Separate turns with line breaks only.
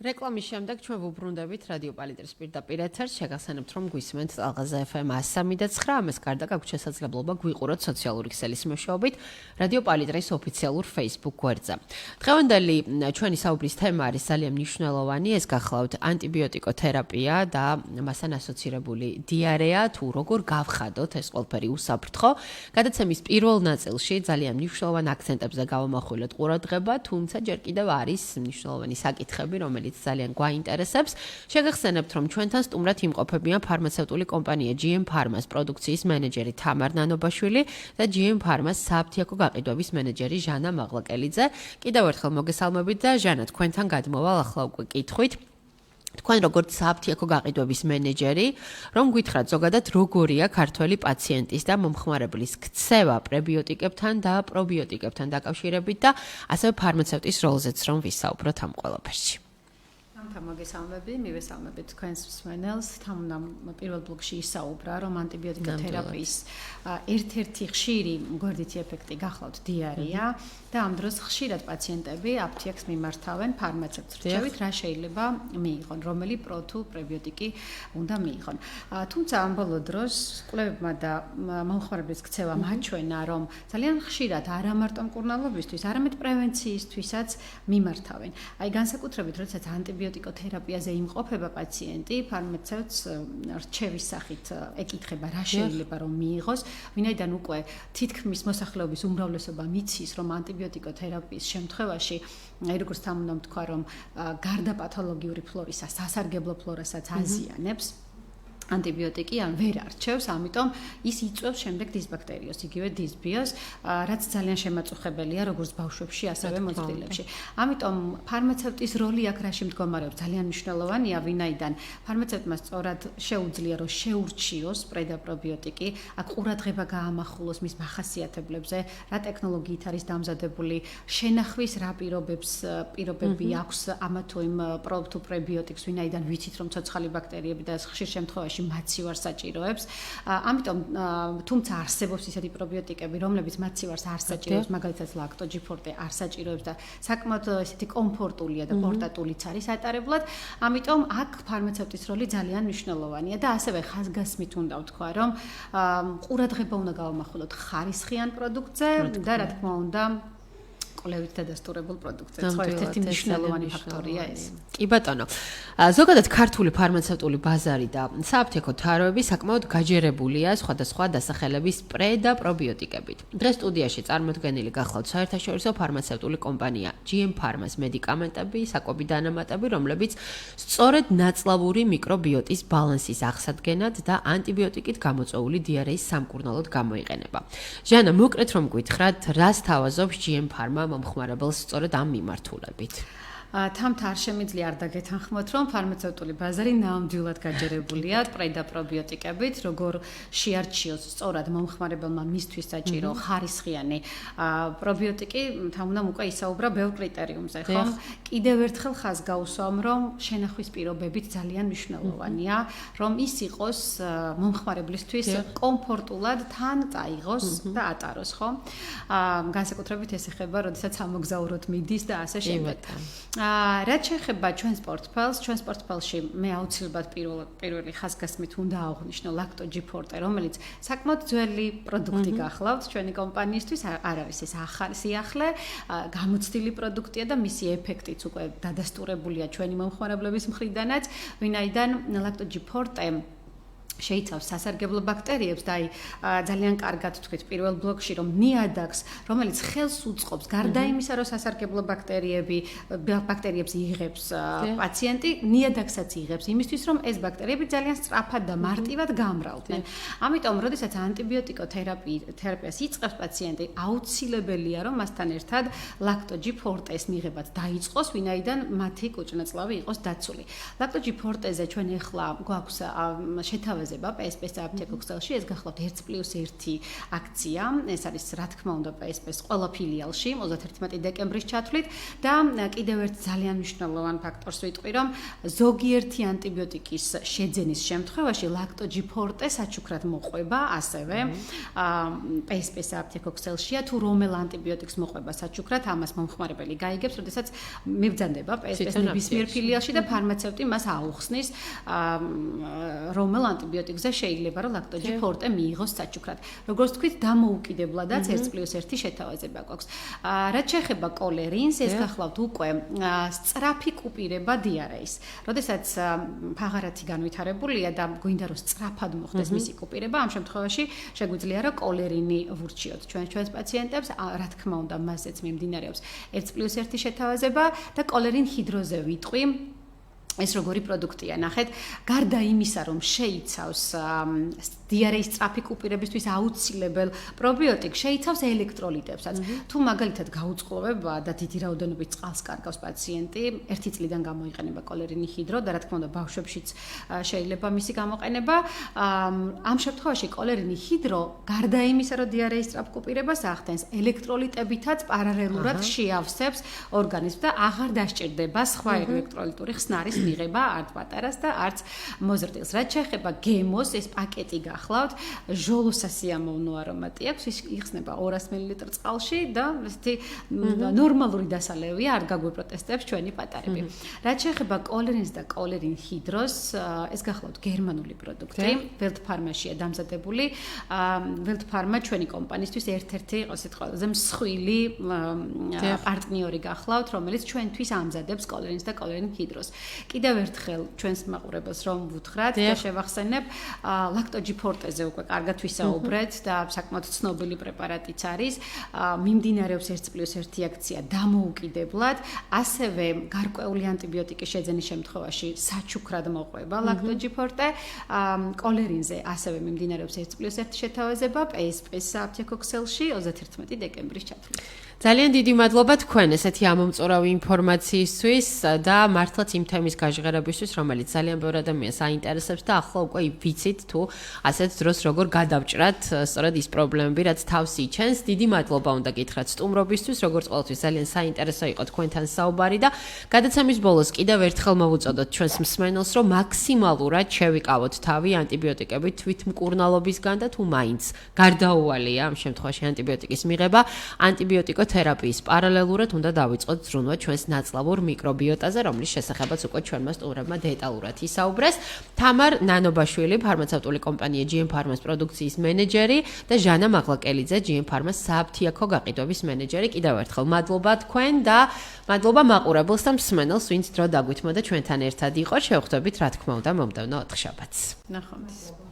რეკლამის შემდეგ ჩვენ ვუბრუნდებით რადიო პალიტრის პირდაპირ ეთერს. შეგახსენებთ, რომ გვისმენთ ალღაზა FM 103.9. ამას გარდა გაქვთ შესაძლებლობა გვიყუროთ სოციალური ქსელის მეშვეობით რადიო პალიტრის ოფიციალურ Facebook გვერდზე. დღევანდელი ჩვენი საუბრის თემა არის ძალიან მნიშვნელოვანი. ეს გახლავთ ანტიბიოტიკოთერაპია და მასთან ასოცირებული დიარეა, თუ როგორ გავხადოთ ეს ყველაფერი უსაფრთხო. გადაცემის პირველ ნაწილში ძალიან მნიშვნელოვან აქცენტებზე გავამახვილეთ ყურადღება, თუმცა ჯერ კიდევ არის მნიშვნელოვანი საკითხები, რომელიც ძალიან გვაინტერესებს. შეგახსენებთ, რომ ჩვენთან სტუმრად იმყოფებიან ფარმაცევტული კომპანია GM Pharma-ს პროდუქციის მენეჯერი თამარ ნანობაშვილი და GM Pharma-ს საფთიაქო გაყიდვების მენეჯერი ჟანა მაღლაკელიძე. კიდევ ერთხელ მოგესალმებით და ჟანა, თქვენთან გადმოვალ ახლა უკვე კითხვით. თქვენ როგორც საფთიაქო გაყიდვების მენეჯერი, რომ გითხრათ ზოგადად როგორია ქართველი პაციენტის და მომხმარებლის ქცევა პრებიოტიკებთან და პრობიოტიკებთან დაკავშირებით და ასევე ფარმაცევტის როლზეც რომ ვისაუბროთ ამ ყველაფერში.
მოგესალმები, მივესალმებით თქვენს მსმენელს. თამუნამ პირველ ბლოკში ისაუბრა, რომ ანტიბიოტიკოთერაპიის ერთ-ერთი ხშირი გვერდითი ეფექტი გახლავთ დიარეა და ამ დროს ხშირად პაციენტები აფთიაქს მიმართავენ ფარმაცევტს რჩევით, რა შეიძლება მიიღონ, რომელი პრო თუ პრებიოტიკი უნდა მიიღონ. თუმცა ამ ბოლო დროს კვლევებმა და მომხმარებლის ქცევამ აჩვენა, რომ ძალიან ხშირად არა მარტო მკურნალობისთვის, არამედ პრევენციისთვისაც მიმართავენ. აი განსაკუთრებით, როდესაც ანტიბიოტიკოთერაპიაზე იმყოფება პაციენტი, ფარმაცევტს რჩევის სახით ეკითხება, რა შეიძლება რომ მიიღოს, ვინაიდან უკვე თითქმის მოსახლეობის უმრავლესობა მიცის, რომ ანტიბიოტიკოთერაპიის შემთხვევაში, აი როგორც თამუნამ თქვა, რომ გარდა პათოლოგიური ფლორისა, სასარგებლო ფლორასაც აზიანებს ანტიბიოტიკი ან ვერ არჩევს, ამიტომ ის იწვევს შემდეგ დისბაქტერიოზს, იგივე დისბიოს, რაც ძალიან შემაწუხებელია როგორც ბავშვებში, ასევე მოზრდილებში. ამიტომ ფარმაცევტის როლი აქ რაში მდგომარეობს? ძალიან მნიშვნელოვანია, ვინაიდან ფარმაცევტმა სწორად შეუძლია, რომ შეურჩიოს პრე და პრობიოტიკი, აქ ყურადღება გაამახვილოს მის მახასიათებლებზე, რა ტექნოლოგიით არის დამზადებული, შენახვის რა პირობები აქვს ამა თუ იმ პრო თუ პრებიოტიკს, ვინაიდან ვიცით, რომ ცოცხალი ბაქტერიები და ხშირ შემთხვევაში მაცივარს საჭიროებს. ამიტომ თუმცა არსებობს ისეთი პრობიოტიკები, რომლებიც მაცივარს არ საჭიროებს, მაგალითად ლაქტოჯიფორტე არ საჭიროებს და საკმაოდ ესეთი კომფორტულია და პორტატულიც არის ატარებლად. ამიტომ აქ ფარმაცევტის როლი ძალიან მნიშვნელოვანია და ასევე ხაზგასმით უნდა ვთქვა, რომ ყურადღება უნდა გავამახვილოთ ხარისხიან პროდუქტზე და რა თქმა უნდა კვლევით დადასტურებულ პროდუქტზე. სხვა ერთ-ერთი მნიშვნელოვანი ფაქტორია ეს.
კი ბატონო. ზოგადად ქართული ფარმაცევტული ბაზარი და საფთიაქო თაროები საკმაოდ გაჯერებულია სხვადასხვა დასახელების პრე და პრობიოტიკებით. დღეს სტუდიაში წარმოდგენილი გახლავთ საერთაშორისო ფარმაცევტული კომპანია GM Pharma-ს მედიკამენტები, საკვები დანამატები, რომლებიც სწორედ ნაწლავური მიკრობიოტის ბალანსის აღსადგენად და ანტიბიოტიკით გამოწვეული დიარეის სამკურნალოდ გამოიყენება. ჟანა, მოკლედ რომ გითხრათ, რას თავაზობს GM Pharma მომხმარებელს სწორედ ამ მიმართულებით?
თამთა არ შემიძლია არ დაგეთანხმოთ, რომ ფარმაცევტული ბაზარი ნამდვილად გაჯერებულია პრე და პრობიოტიკებით, როგორ შეარჩიოს სწორად მომხმარებელმა მისთვის საჭირო ხარისხიანი პრობიოტიკი, თამუნამ უკვე ისაუბრა ბევრ კრიტერიუმზე, ხომ? კიდევ ერთხელ ხაზს გავუსვამ, რომ შენახვის პირობებით ძალიან მნიშვნელოვანია, რომ ის იყოს მომხმარებლისთვის კომფორტულად თან წაიღოს და ატაროს, ხო? განსაკუთრებით ეს ეხება, როდესაც ამოგზაუროთ მიდის და ასე შემდეგ. რაც შეეხება ჩვენს პორტფელში მე აუცილებლად პირველი ხაზგასმით უნდა აღვნიშნო ლაქტოჯიფორტე, რომელიც საკმაოდ ძველი პროდუქტი გახლავთ ჩვენი კომპანიისთვის, არ არის ეს ახალი სიახლე, გამოცდილი პროდუქტია და მისი ეფექტიც უკვე დადასტურებულია ჩვენი მომხმარებლების მხრიდანაც, ვინაიდან ლაქტოჯიფორტე შეიცავს სასარგებლო ბაქტერიებს და აი ძალიან კარგად თქვით პირველ ბლოკში, რომ ნიადაგს, რომელიც ხელს უწყობს გარდა იმისა, რომ სასარგებლო ბაქტერიებს იღებს პაციენტი, ნიადაგსაც იღებს იმისთვის, რომ ეს ბაქტერიები ძალიან სწრაფად და მარტივად გამრავლდნენ. ამიტომ, როდესაც ანტიბიოტიკოთერაპიას იწყებს პაციენტი, აუცილებელია, რომ მასთან ერთად ლაქტოჯიფორტეს მიღებაც დაიწყოს, ვინაიდან მათი კუჭნაწლავი იყოს დაცული. ლაქტოჯიფორტეზე ჩვენ ახლა გვაქვს შეთავაზებული შეთავაზება PSP-ს აპტეკო ქსელში, ეს გახლავთ 1+1 აქცია. ეს არის რა თქმა უნდა PSP-ს ყველა ფილიალში 31 დეკემბრის ჩათვლით და კიდევ ერთ ძალიან მნიშვნელოვან ფაქტორს ვიტყვი, რომ ზოგიერთი ანტიბიოტიკის შეძენის შემთხვევაში ლაქტოჯიფორტე საჩუქრად მოყვება ასევე PSP-ს აპტეკო ქსელშია თუ რომელ ანტიბიოტიკს მოყვება საჩუქრად, ამას მომხმარებელი გაიგებს, როდესაც მიბრძანდება PSP-ს ნებისმიერ ფილიალში და ფარმაცევტი მას აუხსნის რომელ ანტიბიოტიკზე შეიძლება რომ ლაქტოჯიფორტე მიიღოს საჩუქრად. Როგორც თქვით, დამოუკიდებლადაც 1+1 შეთავაზება გვაქვს. რაც შეეხება კოლერინს, ეს გახლავთ უკვე სწრაფი კუპირება დიარეის. როდესაც ფაღარათი განვითარებულია და გვინდა რომ სწრაფად მოხდეს მისი კუპირება, ამ შემთხვევაში შეგვიძლია რომ კოლერინი ვურჩიოთ ჩვენს პაციენტებს, რა თქმა უნდა, მასეც მიმდინარეობს 1+1 შეთავაზება და კოლერინ ჰიდროზე ვიტყვი. ეს როგორი პროდუქტია, ნახეთ, გარდა იმისა, რომ შეიცავს დიარეის სწრაფი კუპირებისთვის აუცილებელ პრობიოტიკს, შეიცავს ელექტროლიტებსაც. თუ მაგალითად გაუწყლობება და დიდი რაოდენობით წყალს კარგავს პაციენტი, 1 წლიდან გამოიყენება კოლერინი ჰიდრო და რა თქმა უნდა ბავშვებშიც შეიძლება მისი გამოყენება. ამ შემთხვევაში კოლერინი ჰიდრო გარდა იმისა, რომ დიარეის სწრაფ კუპირებას ახდენს, ელექტროლიტებითაც პარალელურად შეავსებს ორგანიზმს და აღარ დასჭირდება სხვა ელექტროლიტური ხსნარის მიღება არც პატარას და არც მოზრდილს. რაც შეეხება გემოს, ეს პაკეტი გახლავთ, ჟოლოსასიამოვნო არომატი აქვს, ის იხსნება 200 მლ წყალში და ესეთი ნორმალური დასალევია, არ გაგვიპროტესტებს ჩვენი პატარები. რაც შეეხება კოლერინს და კოლერინ ჰიდროს, ეს გახლავთ გერმანული პროდუქტი, ველთფარმაშია დამზადებული. ველთფარმა ჩვენი კომპანიისთვის ერთ-ერთი იყოს ეს ყველაზე მსხვილი პარტნიორი გახლავთ, რომელიც ჩვენთვის ამზადებს კოლერინს და კოლერინ ჰიდროს. კიდევ ერთხელ ჩვენს მაყურებელს რომ ვუთხრათ და შევახსენებ, ლაქტოჯიფორტეზე უკვე კარგად ვისაუბრეთ და საკმაოდ ცნობილი პრეპარატიც არის. მიმდინარეობს 1+1 აქცია დამოუკიდებლად, ასევე გარკვეული ანტიბიოტიკის შეძენის შემთხვევაში საჩუქრად მოყვება ლაქტოჯიფორტე. კოლერინზე ასევე მიმდინარეობს 1+1 შეთავაზება PSP-ს აპტეკო ქსელში 31 დეკემბრის ჩათვლით.
ძალიან დიდი მადლობა თქვენ ესეთი ამომწურავი ინფორმაციისთვის და მართლაც იმ თემის გაჟღერებისთვის, რომელიც ძალიან ბევრ ადამიანს აინტერესებს და ახლა უკვე ვიცით თუ ასეთ დროს როგორ გადავჭრათ სწორედ ის პრობლემები, რაც თავს იჩენს. დიდი მადლობა უნდა გითხრათ სტუმრობისთვის, როგორც ყოველთვის ძალიან საინტერესო იყო თქვენთან საუბარი და გადაცემის ბოლოს კიდევ ერთხელ მოვუწოდოთ ჩვენს მსმენელს, რომ მაქსიმალურად შევიკავოთ თავი ანტიბიოტიკებით თვითმკურნალობისგან და თუ მაინც გარდაუვალია ამ შემთხვევაში ანტიბიოტიკის მიღება, ანტიბიოტიკოთერაპიის პარალელურად უნდა დავიწყოთ ზრუნვა ჩვენს ნაწლავურ მიკრობიოტაზე, რომლის შესახებაც უკვე ჩვენმა სტუმრებმა დეტალურად ისაუბრეს. თამარ ნანობაშვილი, ფარმაცევტული კომპანია GM Pharma-ს პროდუქციის მენეჯერი და ჟანა მაღლაკელიძე, GM Pharma-ს სააფთიაქო გაყიდვების მენეჯერი. კიდევ ერთხელ მადლობა თქვენ და მადლობა მაყურებელს და მსმენელს, ვინც დრო დაგვითმოდა ჩვენთან ერთად იყო. შევხვდებით, რა თქმა უნდა, მომდევნო ოთხშაბათს.
ნახვამდის.